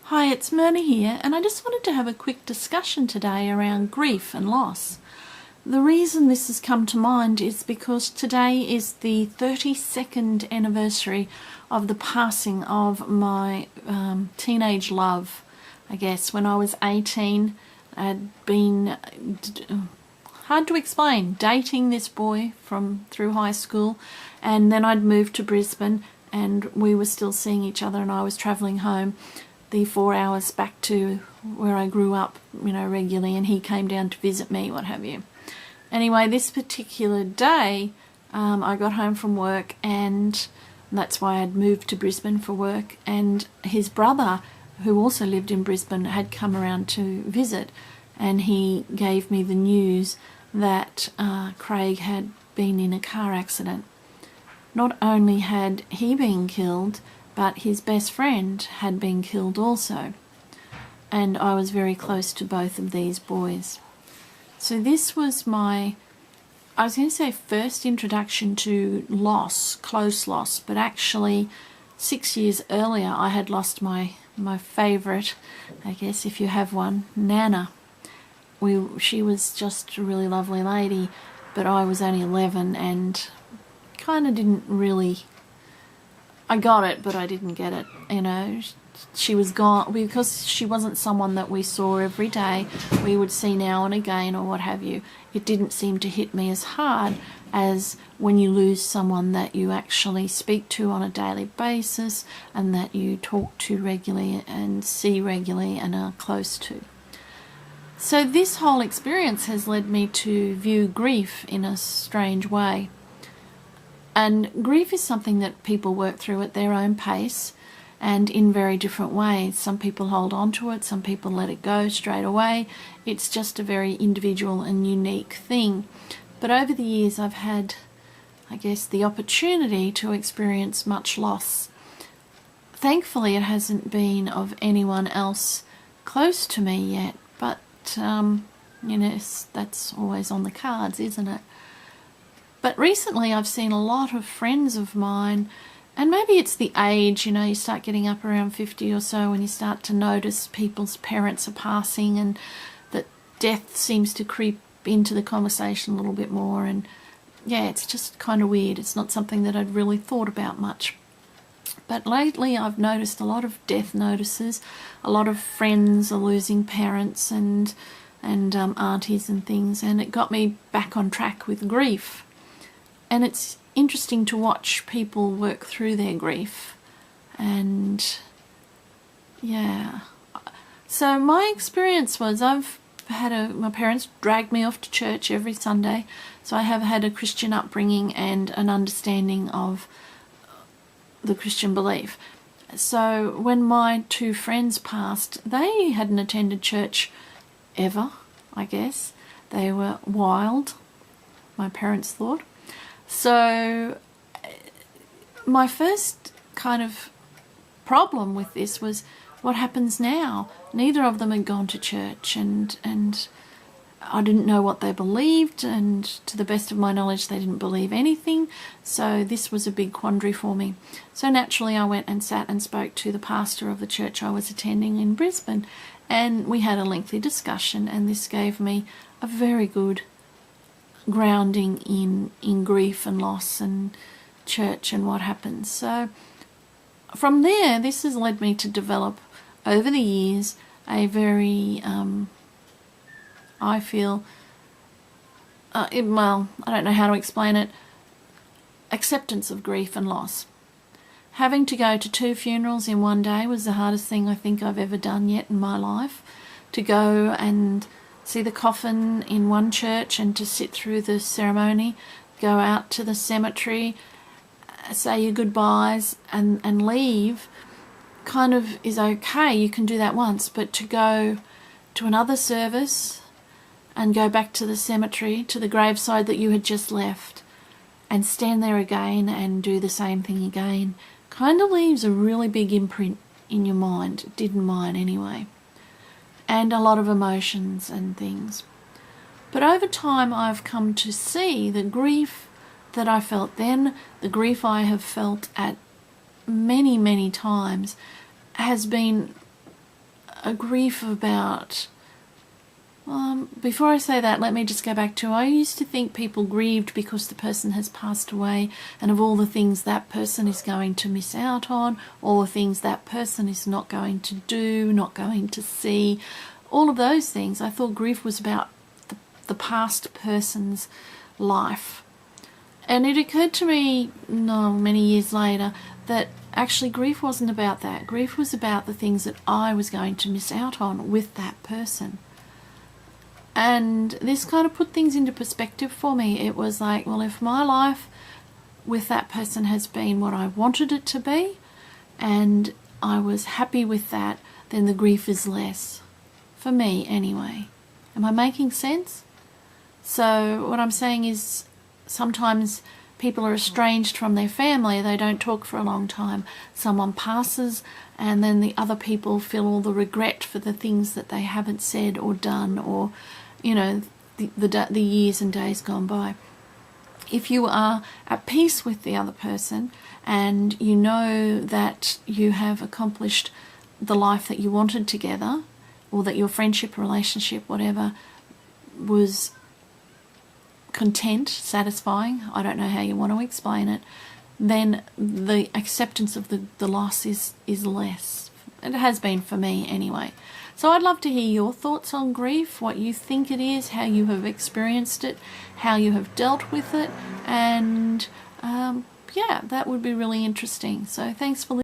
Hi, it's Myrna here, and I just wanted to have a quick discussion today around grief and loss. The reason this has come to mind is because today is the 32nd anniversary of the passing of my teenage love. I guess when I was 18, I'd been, hard to explain, dating this boy through high school, and then I'd moved to Brisbane and we were still seeing each other, and I was travelling home the 4 hours back to where I grew up, regularly, and he came down to visit me, what have you. Anyway, this particular day, I got home from work, and that's why I'd moved to Brisbane for work, and his brother, who also lived in Brisbane, had come around to visit, and he gave me the news that Craig had been in a car accident. Not only had he been killed, but his best friend had been killed also. And I was very close to both of these boys. So this was my, I was going to say first introduction to loss, close loss, but actually 6 years earlier I had lost my favourite, I guess if you have one, Nana. She was just a really lovely lady, but I was only 11 and kind of didn't really, I got it, but I didn't get it, She was gone because she wasn't someone that we saw every day. We would see now and again or what have you. It didn't seem to hit me as hard as when you lose someone that you actually speak to on a daily basis and that you talk to regularly and see regularly and are close to. So this whole experience has led me to view grief in a strange way. And grief is something that people work through at their own pace and in very different ways. Some people hold on to it, some people let it go straight away. It's just a very individual and unique thing. But over the years I've had, I guess, the opportunity to experience much loss. Thankfully it hasn't been of anyone else close to me yet, but that's always on the cards, isn't it? But recently I've seen a lot of friends of mine, and maybe it's the age, you start getting up around 50 or so and you start to notice people's parents are passing and that death seems to creep into the conversation a little bit more, and yeah, it's just kind of weird. It's not something that I'd really thought about much. But lately I've noticed a lot of death notices. A lot of friends are losing parents and aunties and things, and it got me back on track with grief. And it's interesting to watch people work through their grief. And yeah, so my experience was my parents dragged me off to church every Sunday, so I have had a Christian upbringing and an understanding of the Christian belief. So when my two friends passed, they hadn't attended church ever, I guess. They were wild, my parents thought. So my first kind of problem with this was, what happens now? Neither of them had gone to church, and I didn't know what they believed, and to the best of my knowledge they didn't believe anything. So this was a big quandary for me. So naturally I went and sat and spoke to the pastor of the church I was attending in Brisbane, and we had a lengthy discussion, and this gave me a very good grounding in grief and loss and church and what happens. So from there, this has led me to develop over the years a very I feel I don't know how to explain it, acceptance of grief and loss. Having to go to 2 funerals in one day was the hardest thing I think I've ever done yet in my life. To go and see the coffin in one church and to sit through the ceremony, go out to the cemetery, say your goodbyes and leave kind of is okay. You can do that once, but to go to another service and go back to the cemetery, to the graveside that you had just left, and stand there again and do the same thing again, kind of leaves a really big imprint in your mind. It did in mine anyway. And a lot of emotions and things. But over time I've come to see the grief that I felt then, the grief I have felt at many, many times, has been a grief about... before I say that, let me just go back to, I used to think people grieved because the person has passed away and of all the things that person is going to miss out on, all the things that person is not going to do, not going to see, all of those things. I thought grief was about the past person's life. And it occurred to me, many years later, that actually grief wasn't about that. Grief was about the things that I was going to miss out on with that person. And this kind of put things into perspective for me. It was like, well, if my life with that person has been what I wanted it to be, and I was happy with that, then the grief is less. For me, anyway. Am I making sense? So what I'm saying is sometimes people are estranged from their family. They don't talk for a long time. Someone passes and then the other people feel all the regret for the things that they haven't said or done, or, you know, the years and days gone by. If you are at peace with the other person and you know that you have accomplished the life that you wanted together, or that your friendship, relationship, whatever, was content, satisfying, I don't know how you want to explain it, then the acceptance of the loss is less. It has been for me anyway. So I'd love to hear your thoughts on grief, what you think it is, how you have experienced it, how you have dealt with it, and yeah, that would be really interesting. So thanks for listening.